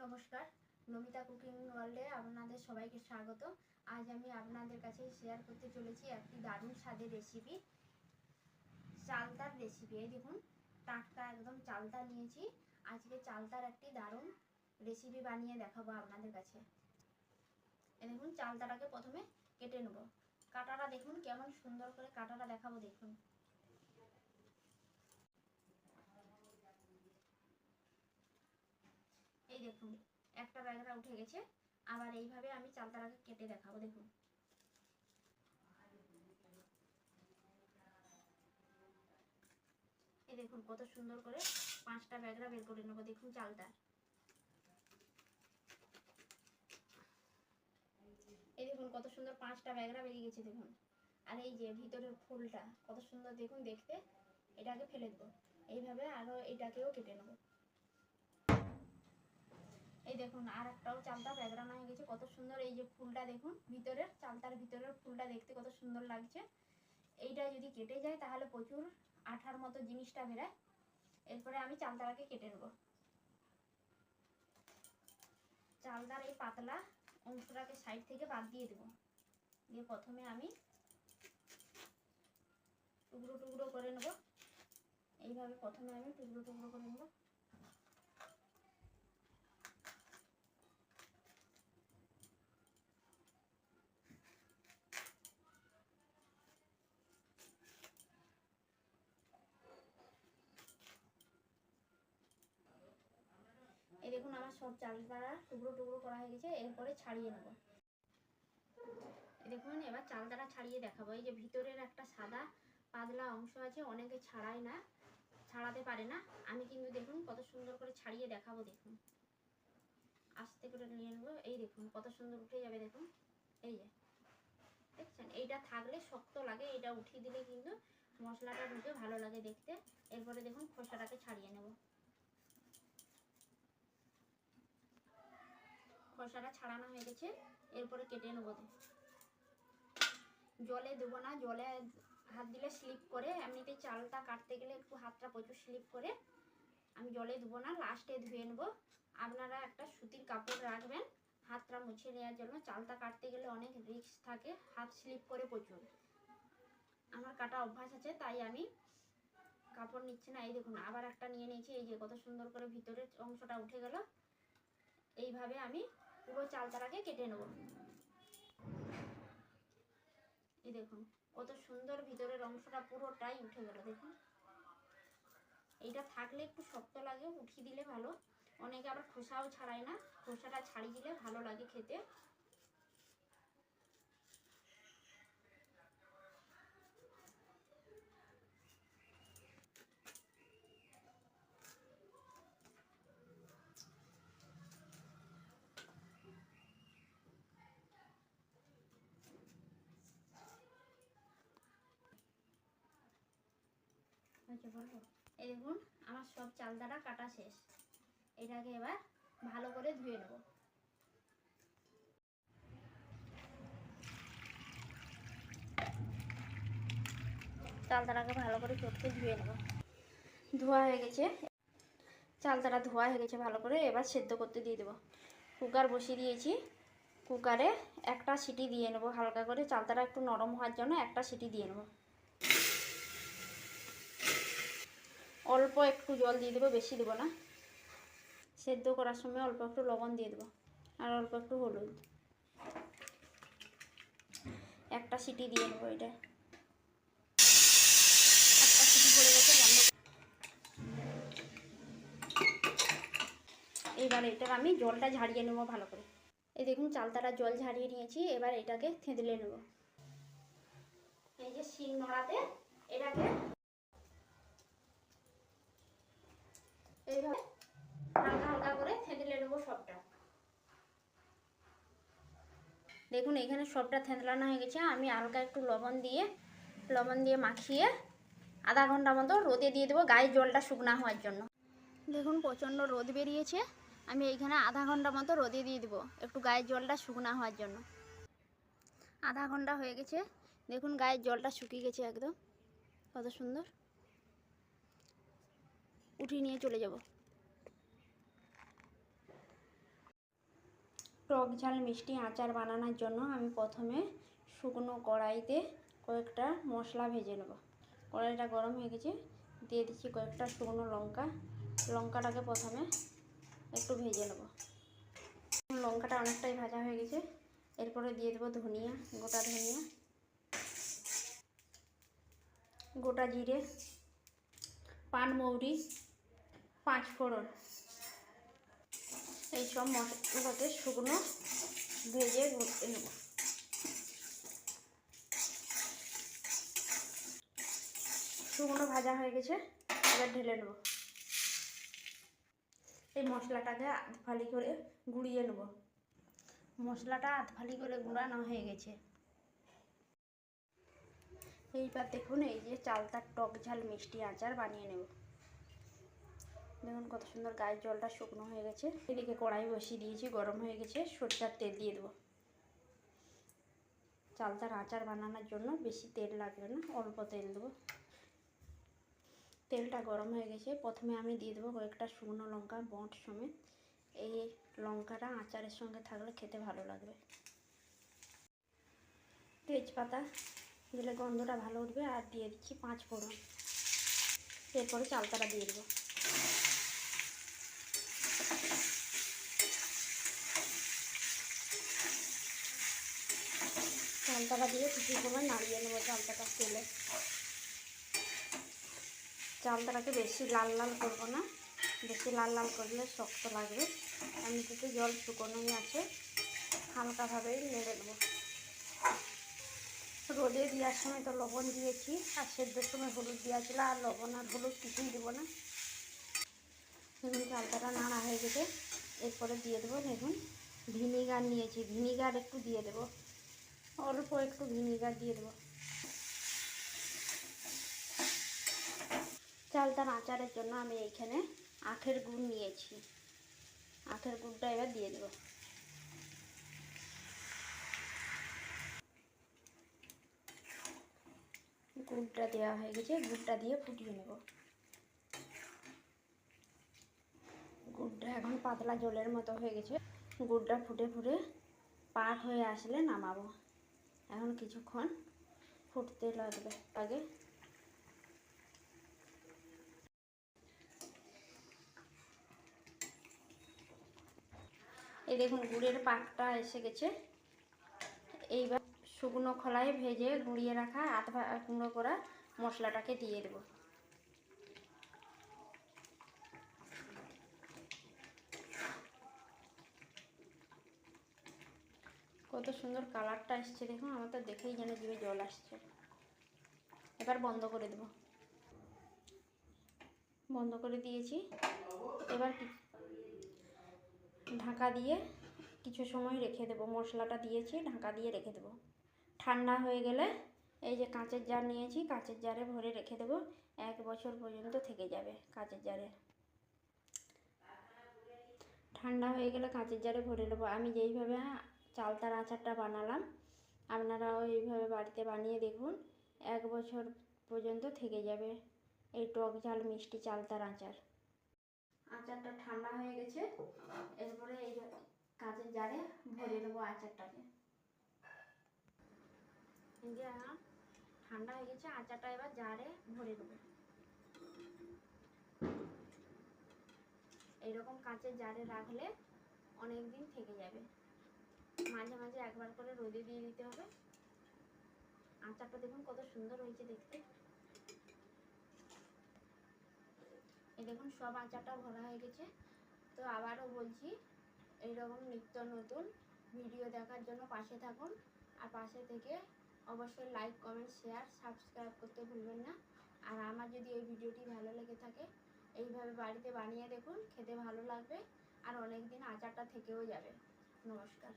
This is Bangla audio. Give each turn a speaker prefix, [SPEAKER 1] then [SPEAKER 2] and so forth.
[SPEAKER 1] নমস্কার, নমিতা কুকিং ওয়ার্ল্ডে আপনাদের সবাইকে স্বাগত। আজ আমি আপনাদের কাছে শেয়ার করতে চলেছি একটি দারুণ স্বাদের রেসিপি, চালতার রেসিপি। এই দেখুন, টাটকা একদম চালতা নিয়েছি। আজকে চালতার একটি দারুণ রেসিপি বানিয়ে দেখাবো আপনাদের কাছে। এই দেখুন, চালতাটাকে প্রথমে কেটে নেব। কাটাটা দেখুন কেমন সুন্দর করে কাটাটা দেখাবো। দেখুন, এই দেখুন একটা ব্যাগরা উঠে গেছে। আবার এইভাবে আমি চালতাটাকে কেটে দেখাবো। দেখুন, এই দেখুন কত সুন্দর করে 5টা ব্যাগরা বের করে নেবো। দেখুন চালতা, এই দেখুন কত সুন্দর 5টা ব্যাগরা বেরিয়ে গেছে। দেখুন, আর এই যে ভিতরের ফুলটা কত সুন্দর দেখুন দেখতে। এটাকে ফেলে দেবো। এইভাবে আরো এটাকেও কেটে নেবো। এই দেখুন আর একটাও চালতা ব্যাগরা হয়ে গেছে। কত সুন্দর এই যে ফুলটা দেখুন, ভিতরের চালতার ভিতরের ফুলটা দেখতে কত সুন্দর লাগছে। এইটা যদি কেটে যায় তাহলে প্রচুর আঠার মতো জিনিসটা বেরায়। এরপরে আমি চালতাটাকে কেটে নেবো। চালতার এই পাতলা অংশটাকে সাইড থেকে বাদ দিয়ে দেবো। দিয়ে প্রথমে আমি টুকরো টুকরো করে নেব। এইভাবে প্রথমে আমি টুকরো টুকরো করে নেব। এই দেখুন আমার সব চালতা টুকরো টুকরো করা হয়ে গেছে। এরপরে ছাড়িয়ে নেব। দেখুন এবার চালতাটা ছাড়িয়ে দেখাবো। এই যে ভিতরের একটা সাদা পাতলা অংশ আছে, অনেকে ছাড়ায় না, ছাড়াতে পারে না। আমি কিন্তু দেখুন কত সুন্দর করে ছাড়িয়ে দেখাবো। দেখুন আস্তে করে নিয়ে নেবো। এই দেখুন কত সুন্দর উঠে যাবে। দেখুন এই যে দেখছেন, এইটা থাকলে শক্ত লাগে, এটা উঠিয়ে দিলে কিন্তু মশলাটা ঢুকে ভালো লাগে দেখতে। এরপরে দেখুন খোসাটাকে ছাড়িয়ে নেব। খোসাটা ছাড়ানো হয়ে গেছে। এরপরে কেটে নেব। জলে দেবো না, জলে হাত দিলে স্লিপ করে। এমনিতে চালটা কাটতে গেলে একটু হাতটা প্রচুর স্লিপ করে। আমি জলে দেবো না, লাস্টে ধুয়ে নেবো। আপনারা একটা সুতির কাপড় রাখবেন হাতটা মুছে নেওয়ার জন্য। চালটা কাটতে গেলে অনেক রিস্ক থাকে, হাত স্লিপ করে প্রচুর। আমার কাটা অভ্যাস আছে তাই আমি কাপড় নিচ্ছি না। এই দেখুন আবার একটা নিয়ে নিয়েছি। এই যে কত সুন্দর করে ভিতরের অংশটা উঠে গেল। এইভাবে আমি পুরো চালটাকে কেটে নেব। এই দেখুন কত সুন্দর ভিতরের অংশটা পুরোটাই উঠে গেল। দেখুন এইটা থাকলে একটু শক্ত লাগে, উঠিয়ে দিলে ভালো। অনেকে আবার খোসাও ছাড়ায় না, খোসাটা ছাড়িয়ে দিলে ভালো লাগে খেতে। এই দেখুন আমার সব চালতাটা কাটা শেষ। এটাকে এবার ভালো করে ধুয়ে নেব। চালতাটাকে ভালো করে চটকে ধুয়ে নেব। ধোয়া হয়ে গেছে, চালতাটা ধোয়া হয়ে গেছে ভালো করে। এবার সেদ্ধ করতে দিয়ে দেবো। কুকার বসিয়ে দিয়েছি। কুকারে একটা সিটি দিয়ে নেবো হালকা করে। চালতাটা একটু নরম হওয়ার জন্য একটা সিটি দিয়ে নেব। অল্প একটু জল দিয়ে দেবো, বেশি দেবো না। সেদ্ধ করার সময় অল্প একটু লবণ দিয়ে দেবো আর অল্প একটু হলুদ। একটা সিটি দিয়ে নেবো। এটা একটা সিটি পড়ে গেছে, বন্ধ। এবার এটার আমি জলটা ঝাড়িয়ে নেবো ভালো করে। এই দেখুন চালতাটা জল ঝাড়িয়ে নিয়েছি। এবার এটাকে থেঁতলে নেব। এই যে শিল নোড়াতে এটাকে এইভাবে হালকা হালকা করে থেঁতলে নেবো সবটা। দেখুন এখানে সবটা থেঁতলানো হয়ে গেছে। আমি হালকা একটু লবণ দিয়ে মাখিয়ে আধা ঘন্টা মতো রোদে দিয়ে দেবো, গায়ে জলটা শুকনা হওয়ার জন্য। দেখুন প্রচণ্ড রোদ বেরিয়েছে। আমি এইখানে আধা ঘন্টা মতো রোদে দিয়ে দেবো, একটু গায়ের জলটা শুকনা হওয়ার জন্য। আধা ঘন্টা হয়ে গেছে। দেখুন গায়ের জলটা শুকিয়ে গেছে একদম, কত সুন্দর। উঠিয়ে নিয়ে চলে যাব। টক ঝাল মিষ্টি আচার বানানোর জন্য আমি প্রথমে শুকনো কড়াইতে কয়েকটা মশলা ভেজে নেব। কড়াইটা গরম হয়ে গেছে, দিয়ে দিচ্ছি কয়েকটা শুকনো লঙ্কা। লঙ্কাটাকে প্রথমে একটু ভেজে নেব। লঙ্কাটা অনেকটাই ভাজা হয়ে গেছে, এরপরে দিয়ে দেবো ধনিয়া, গোটা ধনিয়া, গোটা জিরে, পানমৌরি, পাঁচফোড়ন। এই সব মশলাকে শুকনো ভেজে গুঁড়ে নেব। শুকনো ভাজা হয়ে গেছে, এবার ঢেলে নেব। এই মশলাটাকে আধ ফালি করে গুঁড়িয়ে নেব। মশলাটা আধ ফালি করে গুঁড়ানো হয়ে গেছে। এইবার দেখুন, এই যে চালতার টক ঝাল মিষ্টি আচার বানিয়ে নেব। দেখুন কত সুন্দর, গায়ের জলটা শুকনো হয়ে গেছে। এদিকে কড়াই বসিয়ে দিয়েছি, গরম হয়ে গেছে। সরষের তেল দিয়ে দেবো। চালতার আচার বানানোর জন্য বেশি তেল লাগবে না, অল্প তেল দেবো। তেলটা গরম হয়ে গেছে, প্রথমে আমি দিয়ে দেবো কয়েকটা শুকনো লঙ্কা বট সমেত। এই লঙ্কাটা আচারের সঙ্গে থাকলে খেতে ভালো লাগবে। তেজপাতা দিলে গন্ধটা ভালো উঠবে। আর দিয়ে দিচ্ছি পাঁচফোড়ন। এরপরে চালতাটা দিয়ে দেবো। চালতাটা দিয়ে কিছু সময় নাড়িয়ে নেবো চালতাটা তেলে। চালতাটাকে বেশি লাল লাল করবো না, বেশি লাল লাল করলে শক্ত লাগবে। এমনিতে জল শুকনোই আছে, হালকাভাবেই নেড়ে দেবো। রোদে দেওয়ার সময় তো লবণ দিয়েছি, আর সেদ্ধর সময় হলুদ দেওয়া ছিল, আর লবণ আর হলুদ কিছুই দেবো না। দেখুন চালতাটা নাড়া হয়ে গেছে, এরপরে দিয়ে দেবো। দেখুন ভিনিগার নিয়েছি, ভিনিগার একটু দিয়ে দেবো, অল্প একটু ভিনিগার দিয়ে দেবো। চালতার আচারের জন্য আমি এইখানে আখের গুড় নিয়েছি, আখের গুড়টা এবার দিয়ে দেবো। গুড়টা দেওয়া হয়ে গেছে, গুড়টা দিয়ে ফুটিয়ে নেব। গুড়টা এখন পাতলা জলের মতো হয়ে গেছে। গুড়টা ফুটে ফুটে পাক হয়ে আসলে নামাবো। এখন কিছুক্ষণ ফুটতে লাগবে। আগে এই দেখুন গুড়ের পাকটা এসে গেছে। এইবার শুকনো খোলায় ভেজে গুঁড়িয়ে রাখা আধ গুঁড়ো করা মশলাটাকে দিয়ে দেবো। কত সুন্দর কালারটা এসছে দেখুন, আমার তো দেখেই যেন জিভে জল আসছে। এবার বন্ধ করে দেব। বন্ধ করে দিয়েছি। এবার ঢাকা দিয়ে কিছু সময় রেখে দেবো। মশলাটা দিয়েছি, ঢাকা দিয়ে রেখে দেবো। ঠান্ডা হয়ে গেলে এই যে কাঁচের জার নিয়েছি, কাঁচের জারে ভরে রেখে দেবো। 1 বছর পর্যন্ত থেকে যাবে কাঁচের জারে। ঠান্ডা হয়ে গেলে কাঁচের জারে ভরে নেবো। আমি যেইভাবে চালতার আচারটা বানালাম, আপনারাও এইভাবে বাড়িতে বানিয়ে দেখুন, 1 বছর পর্যন্ত থেকে যাবে এই টক ঝাল মিষ্টি চালতার আচার। আচারটা ঠান্ডা হয়ে গেছে, এরপরে এই কাঁচের জারে ভরে নেবো আচারটাকে। ঠান্ডা হয়ে গেছে, আচারটা এবার জারে ভরে দেবো। এইরকম কাঁচের জারে রাখলে অনেক দিন থেকে যাবে। মাঝে মাঝে একবার করে রোদে দিয়ে দিতে হবে। আচারটা দেখুন কত সুন্দর হয়েছে দেখতে। এই দেখুন সব আচারটা ভরা হয়ে গেছে। তো আবারও বলছি, এইরকম নিত্য নতুন ভিডিও দেখার জন্য পাশে থাকুন। আর পাশে থেকে অবশ্যই লাইক, কমেন্ট, শেয়ার, সাবস্ক্রাইব করতে ভুলবেন না। আর আমার যদি এই ভিডিওটি ভালো লেগে থাকে, এইভাবে বাড়িতে বানিয়ে দেখুন, খেতে ভালো লাগবে। আর অনেক দিন আচারটা থেকেও যাবে। নমস্কার।